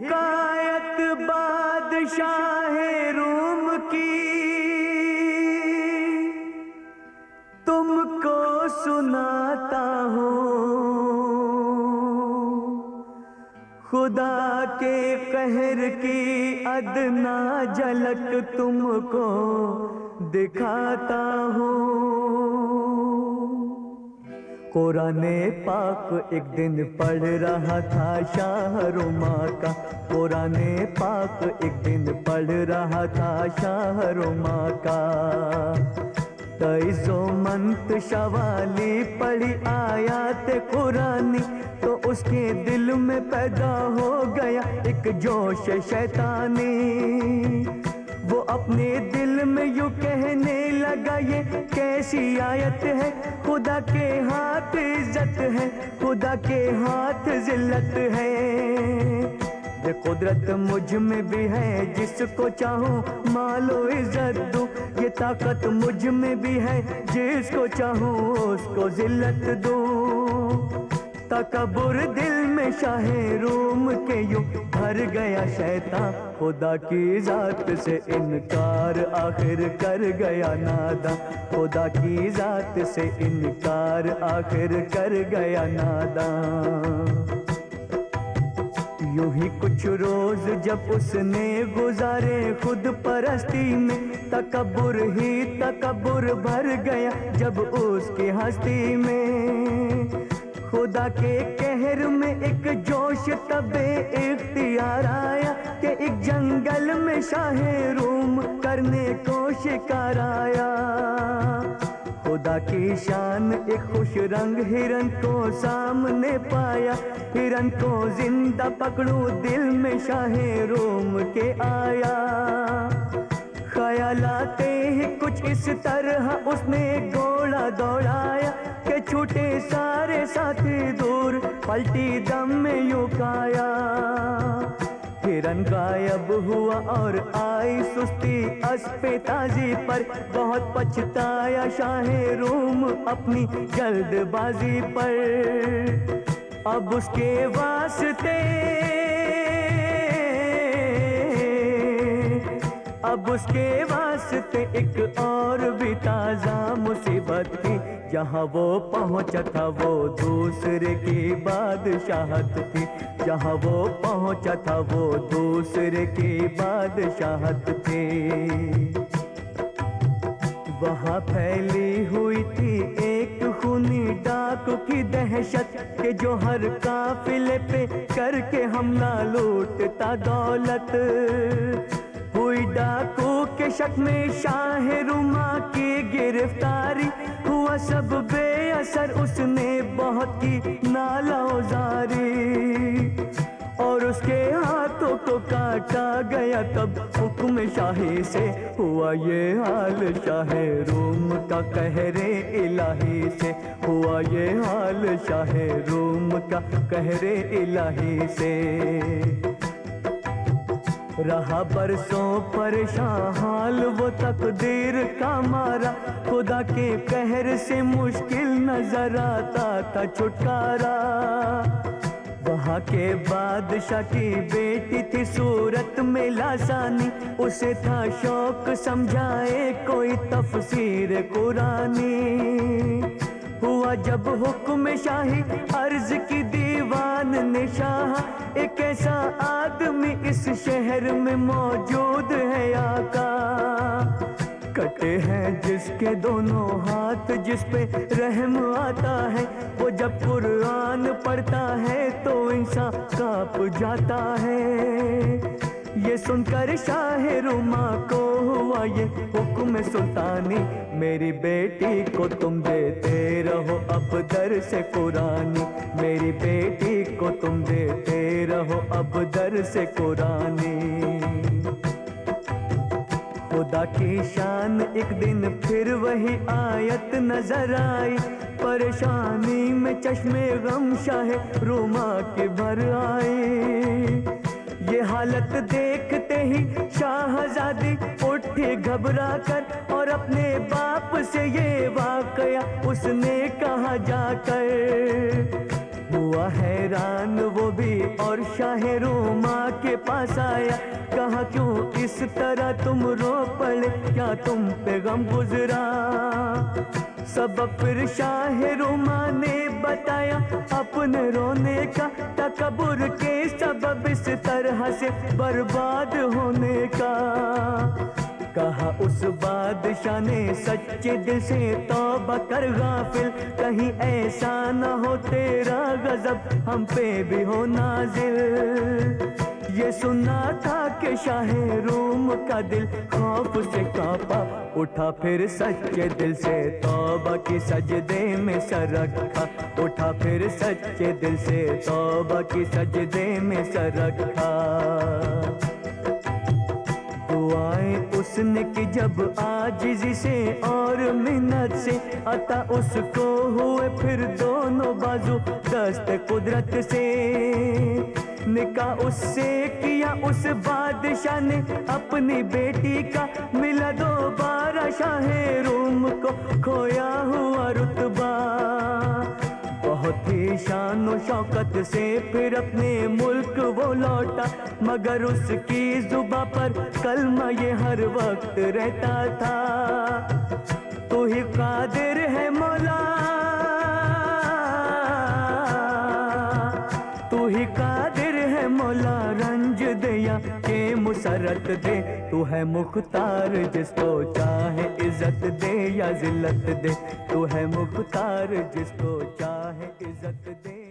हिकायत बादशाह रूम की तुमको सुनाता हूँ। खुदा के कहर की अदना झलक तुमको दिखाता हूँ। कुराने पाक एक दिन पढ़ रहा था शाहरुमा का। कुराने पाक एक दिन पढ़ रहा था शाहरुमा का। तइज़ो मंत शवाली पढ़ी आयात कुरानी तो उसके दिल में पैदा हो गया एक जोश शैतानी। वो अपने दिल में यूं कहने लगा ये कैसी आयत है, खुदा के हाथ इज्जत है, खुदा के हाथ जिल्लत है। ये कुदरत मुझ में भी है, जिसको चाहूं मालो इज्जत दूं। ये ताकत मुझ में भी है, जिसको चाहूं उसको जिल्लत दूं। तकब्बुर दिल में शाहे रूम के यूं भर गया शैतान। खुदा की जात से इनकार आखिर कर गया नादां। खुदा की जात से इनकार आखिर कर गया नादां। यूं ही कुछ रोज जब उसने गुजारे खुद परस्ती में, तकब्बुर ही तकब्बुर भर गया जब उसकी हस्ती में। खुदा के कहर में एक जोश तबे इख्तियार आया कि एक जंगल में शाहे रूम करने को शिकार आया। खुदा की शान एक खुश रंग हिरन को सामने पाया। हिरन को जिंदा पकड़ू दिल में शाहे रूम के आया। ख्याल आते ही कुछ इस तरह उसने घोड़ा दौड़ाया कि छूटे सारे साथी दूर, पलटी दम में यूं काया। हिरन गायब हुआ और आई सुस्ती अस्पे ताजी पर। बहुत पछताया शाहे रूम अपनी जल्दबाजी पर। अब उसके वास्ते अब उसके वास्ते एक और भी ताजा मुसीबत थी। जहाँ वो पहुँचा था वो दूसरे की बादशाहत थी। जहाँ वो पहुँचा था वो दूसरे की बादशाहत थी। वहाँ फैली हुई थी एक खूनी डाकू की दहशत के जो हर काफिले पे करके हमला लूटता दौलत। हुई डाकू के शक में शाहे रुमा की गिरफ्तारी। हुआ सब बेअसर, उसने बहुत की नालाउजारी और उसके हाथों को काटा गया। तब हुक्म शाही से हुआ ये हाल शाहे रूम का, कहरे इलाही से हुआ ये हाल शाहे रूम का, कहरे इलाही से। रहा बरसों परेशान हाल वो तकदीर का मारा। खुदा के कहर से मुश्किल नजर आता था छुटकारा। वहाँ के बादशाह की बेटी थी सूरत में लासानी। उसे था शौक समझाए कोई तफसीर कुरानी। हुआ जब हुक्म शाही अर्ज की दीवान ने शाह, एक ऐसा आदमी इस शहर में मौजूद है आका। कटे हैं जिसके दोनों हाथ, जिस पे रहम आता है। वो जब कुरान पढ़ता है तो इंसान कांप जाता है। ये सुनकर शाहे रुमा को हुआ ये हुक्म सुल्तानी। मेरी बेटी को तुम देते रहो अब दर से कुरानी। मेरी बेटी को तुम देते रहो अब दर से कुरानी। खुदा की शान एक दिन फिर वही आयत नजर आई। परेशानी में चश्मे गम शाहे रुमा के भर आई। ये हालत देखते ही शाहजादी उठी घबरा कर और अपने बाप से ये वाकया उसने कहा जाकर। हुआ हैरान वो भी और शाह रोमा के पास आया, कहा क्यों इस तरह तुम रो पड़े, क्या तुम पे गम गुजरा। सबब फिर शाह रोमा ने बताया अपने रोने का, तकब्बुर के सबब इस तरह से बर्बाद होने का। कहा उस बादशाह ने सच्चे दिल से तौबा कर गाफिल, कहीं ऐसा न हो तेरा गजब हम पे भी हो नाजिल। ये सुना था कि शाह रूम का दिल खौफ से कांपा, उठा फिर सच्चे दिल से तौबा की सजदे में सर रखा, उठा फिर सच्चे दिल से तौबा की सजदे में सर रखा। दुआएं उसने की जब आजिज़ी से और मिन्नत से, अता उसको हुए फिर दोनों बाजू दस्त कुदरत से। निकाह उससे किया उस बादशाह ने अपनी बेटी का, मिला दोबारा शाह रूम को खोया हुआ रुतबा। बहुत ही शान और शौकत से फिर अपने मुल्क वो लौटा, मगर उसकी जुबां पर कलमा ये हर वक्त रहता था, तू ही कादिर है मौला, तू ही कादिर है मौला, रंज दे या के मुसरत दे, तू है मुख्तार जिसको चाहे इज्जत दे या जिल्लत दे, तू है मुख्तार जिसको चाहे इज्जत दे।